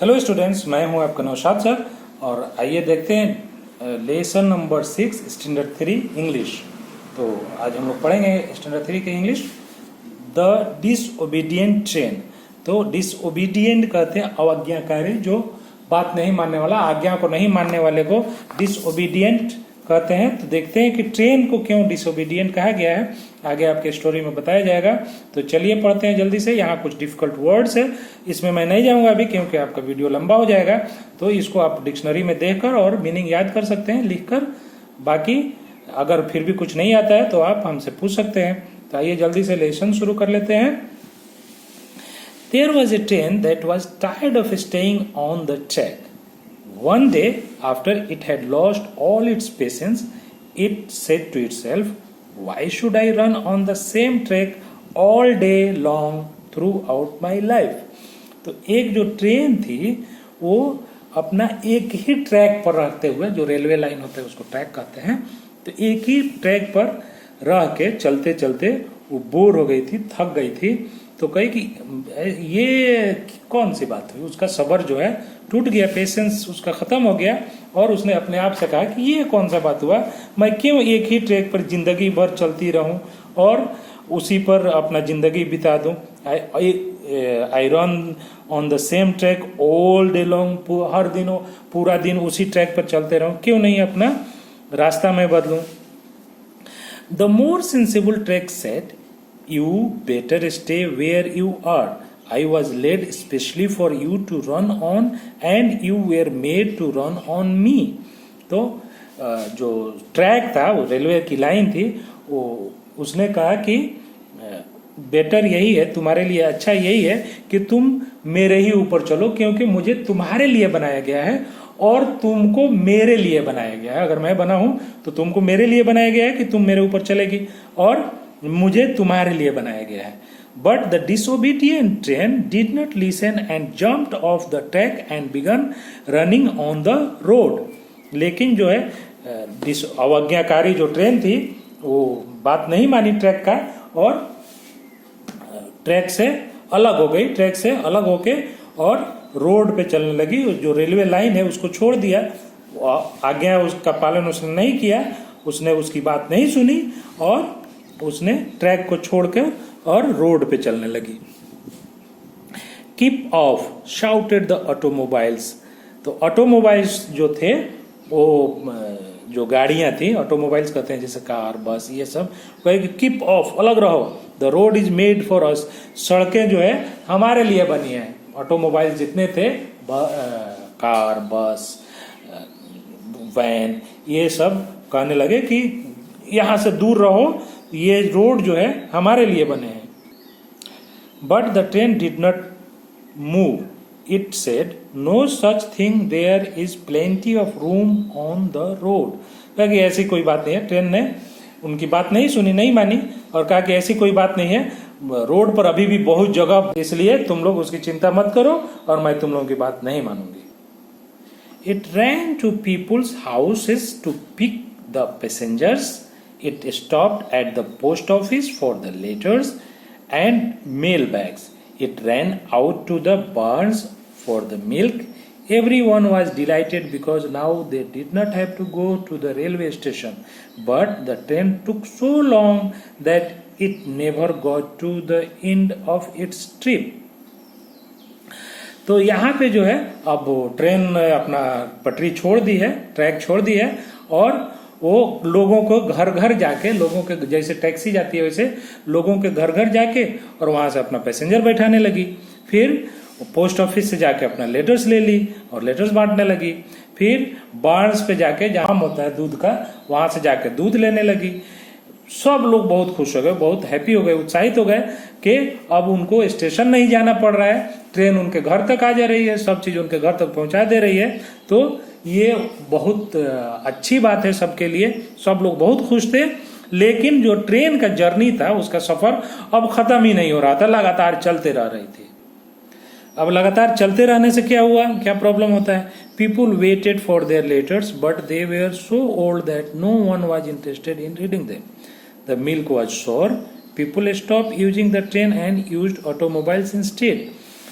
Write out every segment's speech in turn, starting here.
Hello students, मैं हूं आपका नौशाद सर और आइए देखते हैं लेसन नंबर 6 स्टैंडर्ड 3 इंग्लिश। तो आज हम लोग पढ़ेंगे स्टैंडर्ड 3 के इंग्लिश द डिसओबीडियंट ट्रेन। तो डिसओबीडियंट कहते हैं अवज्ञाकारी, जो बात नहीं मानने वाला, आज्ञा को नहीं मानने वाले को डिसओबीडियंट कहते हैं। तो देखते हैं कि ट्रेन को क्यों डिसओबीडियंट कहा गया है, आगे आपके स्टोरी में बताया जाएगा। तो चलिए पढ़ते हैं जल्दी से। यहाँ कुछ डिफिकल्ट वर्ड्स है, इसमें मैं नहीं जाऊंगा अभी क्योंकि आपका वीडियो लंबा हो जाएगा। तो इसको आप डिक्शनरी में देखकर और मीनिंग याद कर सकते हैं लिखकर। बाकी अगर फिर भी कुछ नहीं आता है तो आप हमसे पूछ सकते हैं। तो आइए जल्दी से लेसन शुरू कर लेते हैं। There was a train that was tired of staying on the track. One day, after it had lost all its patience, it said to itself, "Why should I run on the same track all day long throughout my life?" तो एक जो train थी वो अपना एक ही track पर रहते हुए, जो रेलवे लाइन होता है उसको ट्रैक कहते हैं, तो एक ही ट्रैक पर रह के चलते चलते वो बोर हो गई थी, थक गई थी। तो कही कि ये कौन सी बात हुई, उसका सब्र जो है टूट गया, पेशेंस उसका खत्म हो गया और उसने अपने आप से कहा कि ये कौन सा बात हुआ, मैं क्यों एक ही ट्रैक पर जिंदगी भर चलती रहूं और उसी पर अपना जिंदगी बिता दूं। I run on the same track all day long, हर दिनों पूरा दिन उसी ट्रैक पर चलते रहूं, क्यों नहीं अपना रास्ता में बदलूं। The more sensible track set, "You better stay where you are. I was led specially for you to run on and you were made to run on me." तो जो ट्रैक था, वो रेलवे की लाइन थी, वो उसने कहा कि बेटर यही है, तुम्हारे लिए अच्छा यही है कि तुम मेरे ही ऊपर चलो, क्योंकि मुझे तुम्हारे लिए बनाया गया है और तुमको मेरे लिए बनाया गया है। अगर मैं बना हूं तो तुमको मेरे लिए बनाया गया है कि तुम मेरे ऊपर चलेगी और मुझे तुम्हारे लिए बनाया गया है। But the disobedient train did not listen and jumped of the track and begin running on the road. लेकिन जो है अवज्ञाकारी जो ट्रेन थी वो बात नहीं मानी ट्रैक का और ट्रैक से अलग हो गई, ट्रैक से अलग होके और रोड पे चलने लगी। जो रेलवे लाइन है उसको छोड़ दिया, आज्ञा उसका पालन उसने नहीं किया, उसने उसकी बात नहीं सुनी और उसने ट्रैक को छोड़कर और रोड पे चलने लगी। Keep of shouted the automobiles. तो ऑटोमोबाइल्स जो थे, वो जो गाड़ियां थी, ऑटोमोबाइल्स कहते हैं जैसे कार, बस, ये सब, कहे कीप ऑफ, अलग रहो। The road is made for us. सड़कें जो है हमारे लिए बनी है। ऑटोमोबाइल्स जितने थे, कार, बस, वैन, ये सब कहने लगे कि यहां से दूर रहो, ये रोड जो है हमारे लिए बने हैं। But the train did not move. It said, no such thing, there is plenty of room on the road. कहा कि ऐसी कोई बात नहीं है। ट्रेन ने उनकी बात नहीं सुनी, नहीं मानी और कहा कि ऐसी कोई बात नहीं है, रोड पर अभी भी बहुत जगह, इसलिए तुम लोग उसकी चिंता मत करो और मैं तुम लोगों की बात नहीं मानूंगी। It ran to peoples houses to pick the passengers. It stopped at the post office for the letters and mail bags. It ran out to the barns for the milk. Everyone was delighted because now they did not have to go to the railway station. But the train took so long that it never got to the end of its trip. तो यहाँ पे जो है अब train अपना पटरी छोड़ दी है, ट्रैक छोड़ दी है और वो लोगों को घर घर जाके, लोगों के जैसे टैक्सी जाती है वैसे लोगों के घर घर जाके और वहां से अपना पैसेंजर बैठाने लगी। फिर पोस्ट ऑफिस से जाके अपना लेटर्स ले ली और लेटर्स बांटने लगी। फिर बार्न्स पे जाके, जहां होता है दूध का, वहां से जाके दूध लेने लगी। सब लोग बहुत खुश हो गए, बहुत हैप्पी हो गए, उत्साहित हो गए कि अब उनको स्टेशन नहीं जाना पड़ रहा है, ट्रेन उनके घर तक आ जा रही है, सब चीज उनके घर तक पहुंचा दे रही है। तो ये बहुत अच्छी बात है सबके लिए, सब लोग बहुत खुश थे। लेकिन जो ट्रेन का जर्नी था, उसका सफर अब खत्म ही नहीं हो रहा था, लगातार चलते रह रही थी। अब लगातार चलते रहने से क्या हुआ, क्या प्रॉब्लम होता है? People waited for their letters but they were so old that no one was interested in reading them. The milk was sour. People stop using the train and used automobiles instead.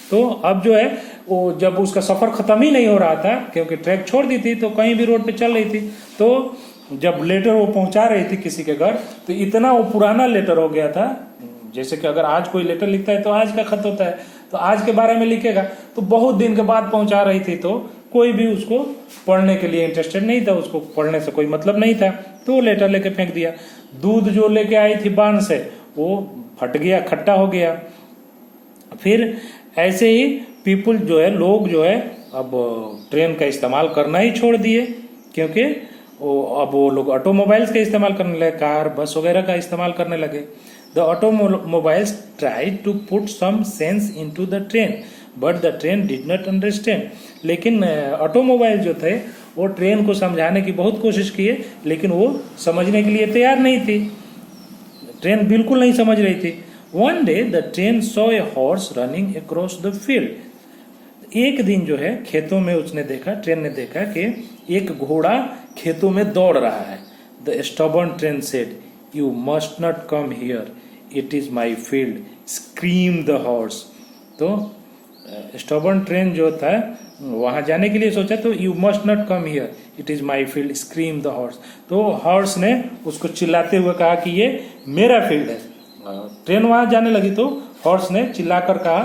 तो अब जो है वो जब उसका सफ़र ख़त्म ही नहीं हो रहा था, क्योंकि ट्रैक छोड़ दी थी तो कहीं भी रोड पे चल रही थी, तो जब लेटर वो पहुंचा रही थी किसी के घर, तो इतना वो पुराना लेटर हो गया था, जैसे कि अगर आज कोई लेटर लिखता है तो आज का खत होता है, तो आज के बारे में लिखेगा, तो बहुत दिन के बाद पहुंचा रही थी, तो कोई भी उसको पढ़ने के लिए इंटरेस्टेड नहीं था, उसको पढ़ने से कोई मतलब नहीं था, तो वो लेटर लेके फेंक दिया। दूध जो लेके आई थी बांध से, वो फट गया, खट्टा हो गया। फिर ऐसे ही पीपल जो है, लोग जो है, अब ट्रेन का इस्तेमाल करना ही छोड़ दिए, क्योंकि अब वो लोग ऑटोमोबाइल्स का इस्तेमाल करने लगे, कार बस वगैरह का इस्तेमाल करने लगे। The automobiles tried to put some sense into the train but the train did not understand. लेकिन ऑटोमोबाइल जो थे वो ट्रेन को समझाने की बहुत कोशिश किए, लेकिन वो समझने के लिए तैयार नहीं थी, ट्रेन बिल्कुल नहीं समझ रही थी। One day the train saw a horse running across the field. एक दिन जो है खेतों में उसने देखा, ट्रेन ने देखा कि एक घोड़ा खेतों में दौड़ रहा है। The stubborn train said, you must not come here, it is my field, scream the horse. तो स्टबर्न ट्रेन जो था वहां जाने के लिए सोचा, तो you must not come here, it is my field, scream the horse. तो हॉर्स ने उसको चिल्लाते हुए कहा कि ये मेरा फील्ड है। ट्रेन वहां जाने लगी तो हॉर्स ने चिल्लाकर कहा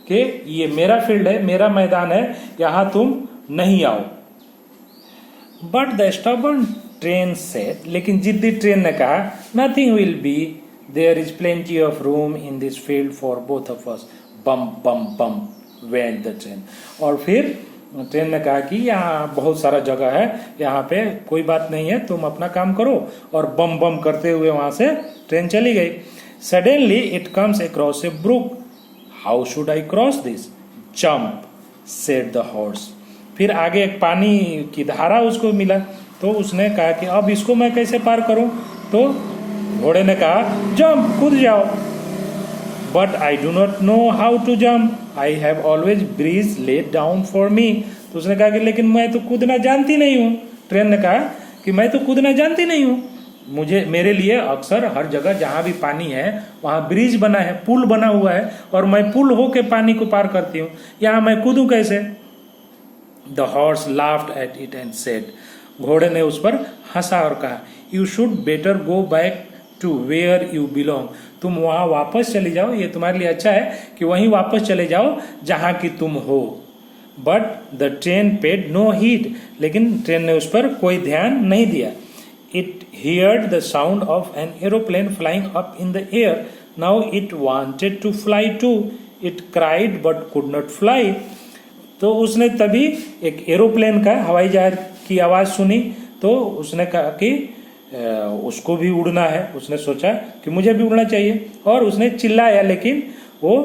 कि ये मेरा फील्ड है, मेरा मैदान है, यहां तुम नहीं आओ। But the stubborn train said, लेकिन जिद्दी ट्रेन ने कहा, nothing will be, there is plenty of room in this field for both of us. Boom boom boom went the train. और फिर ट्रेन ने कहा कि यहाँ बहुत सारा जगह है, यहाँ पे कोई बात नहीं है, तुम अपना काम करो। और बम बम करते हुए वहां से ट्रेन चली गई। Suddenly it comes across a brook, how should I cross this? Jump, said the horse. फिर आगे एक पानी की धारा उसको मिला, तो उसने कहा कि अब इसको मैं कैसे पार करूं? तो घोड़े ने कहा, जंप, कूद जाओ। But I do not know how to jump, I have always bridge let down for me. तो उसने कहा कि लेकिन मैं तो कूदना जानती नहीं हूँ। ट्रेन ने कहा कि मैं तो कूदना जानती नहीं हूँ, मेरे लिए अक्सर हर जगह जहां भी पानी है वहां ब्रिज बना है, पुल बना हुआ है, और मैं पुल होके पानी को पार करती हूँ, यहाँ मैं कूदूं कैसे? The horse laughed at it and said, घोड़े ने उस पर हंसा और कहा, you should better go back to where you belong. तुम वहां वापस चले जाओ, ये तुम्हारे लिए अच्छा है कि वहीं वापस चले जाओ जहां की तुम हो। But the train paid no heed, लेकिन ट्रेन ने उस पर कोई ध्यान नहीं दिया। It heard the sound of an aeroplane flying up in the air, now it wanted to fly too, it cried but could not fly. तो उसने तभी एक एरोप्लेन का, हवाई जहाज की आवाज सुनी, तो उसने कहा कि उसको भी उड़ना है। उसने सोचा कि मुझे भी उड़ना चाहिए, और उसने चिल्लाया, लेकिन वो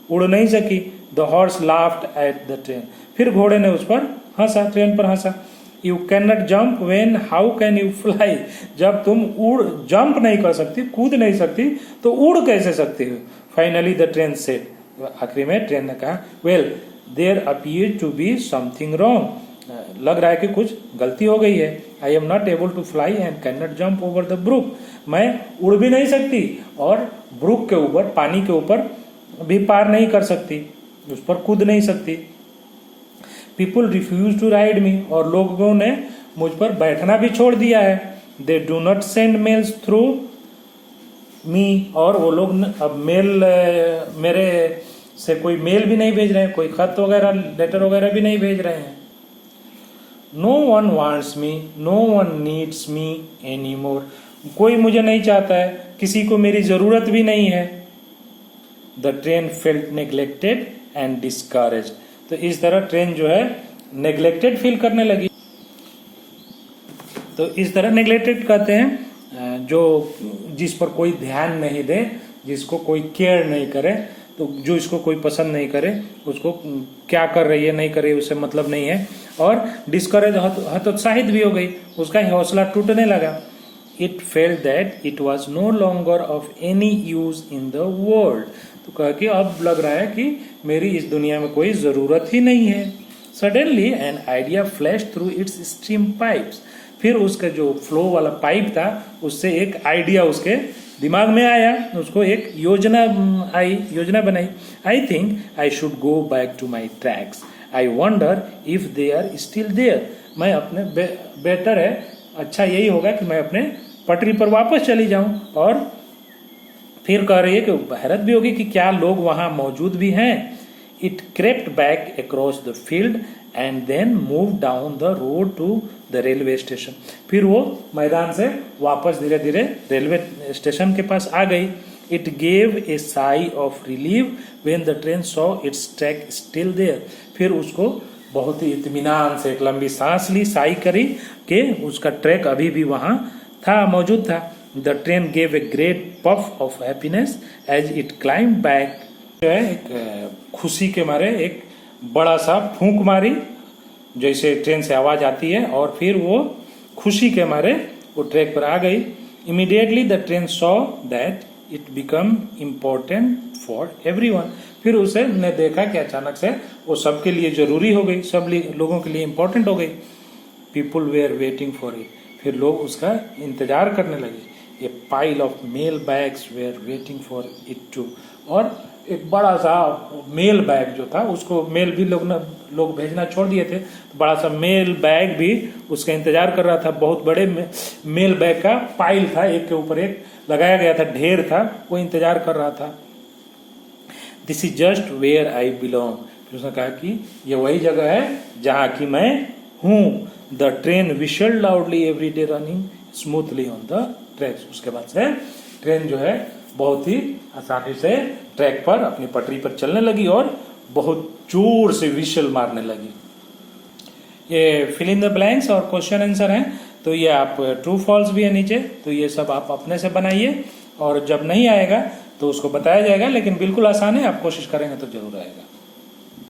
उड़ नहीं सकी। The horse laughed at the train, फिर घोड़े ने उस पर हंसा, ट्रेन पर हंसा। You can not jump when how can you fly, जब तुम जंप नहीं कर सकती, कूद नहीं सकती, तो उड़ कैसे सकती हो? फाइनली द ट्रेन सेड, आखिरी में ट्रेन ने कहा, well there appear to be something wrong, लग रहा है कि कुछ गलती हो गई है। I am not able to fly and can not jump over the brook, मैं उड़ भी नहीं सकती और ब्रुक के ऊपर, पानी के ऊपर भी पार नहीं कर सकती, उस पर कूद नहीं सकती। पीपुल रिफ्यूज टू राइड मी, और लोगों ने मुझ पर बैठना भी छोड़ दिया है। They do not send mails through me, और वो लोग अब मेरे से कोई मेल भी नहीं भेज रहे हैं, कोई खत वगैरह, लेटर वगैरह भी नहीं भेज रहे हैं। No one wants me, no one needs me any more, कोई मुझे नहीं चाहता है, किसी को मेरी जरूरत भी नहीं है। The train felt neglected and discouraged, तो इस तरह ट्रेन जो है नेग्लेक्टेड फील करने लगी। तो इस तरह नेग्लेक्टेड कहते हैं जो जिस पर कोई ध्यान नहीं दे, जिसको कोई केयर नहीं करे, तो जो इसको कोई पसंद नहीं करे, उसको क्या कर रही है नहीं कर रही है उससे मतलब नहीं है। और डिस्करेज, हतोत्साहित भी हो गई, उसका हौसला टूटने लगा। It felt that it was no longer of any use in the world, तो कह कि अब लग रहा है कि मेरी इस दुनिया में कोई जरूरत ही नहीं है। Suddenly an idea flash through it's stream pipes, फिर उसका जो फ्लो वाला पाइप था उससे एक आइडिया उसके दिमाग में आया, उसको एक योजना बनाई। I think I should go back to my tracks, I wonder if they are still there. मैं अपने बेटर है, अच्छा यही होगा कि मैं अपने पटरी पर वापस चली जाऊं। और फिर कह रही है कि हैरत भी होगी कि क्या लोग वहां मौजूद भी हैं। It crept back across the field and then move down the road to the railway station. फिर वो मैदान से वापस धीरे धीरे रेलवे स्टेशन के पास आ गई। It gave a sigh of relief when the train saw its track still there. फिर उसको बहुत ही इत्मीनान से एक लंबी सांस ली, साई करी कि उसका ट्रैक अभी भी वहां था, मौजूद था। The train gave a great puff of happiness as it climb back. जो है एक खुशी के मारे एक बड़ा सा फूंक मारी, जैसे ट्रेन से आवाज आती है, और फिर वो खुशी के मारे वो ट्रैक पर आ गई। Immediately the train saw that it become important for everyone. फिर उसे ने देखा कि अचानक से वो सबके लिए जरूरी हो गई, सब लोगों के लिए इम्पोर्टेंट हो गई। People were waiting for it. फिर लोग उसका इंतजार करने लगे। A pile of mail bags were waiting for it too. और एक बड़ा सा मेल बैग जो था, उसको मेल भी लोग भेजना छोड़ दिए थे, तो बड़ा सा मेल बैग भी उसका इंतजार कर रहा था। बहुत बड़े मेल बैग का पाइल था, एक के ऊपर एक लगाया गया था, ढेर था, वो इंतजार कर रहा था। This is just where I belong. फिर उसने कहा कि ये वही जगह है जहां की मैं हूं। The train whistled loudly every day running smoothly on the tracks. उसके बाद से ट्रेन जो है बहुत ही आसानी से ट्रैक पर अपनी पटरी पर चलने लगी और बहुत जोर से विशल मारने लगी। ये फिल इन द ब्लैंक्स और क्वेश्चन आंसर हैं, तो ये आप ट्रू फॉल्स भी है नीचे, तो ये सब आप अपने से बनाइए। और जब नहीं आएगा तो उसको बताया जाएगा, लेकिन बिल्कुल आसान है, आप कोशिश करेंगे तो जरूर आएगा।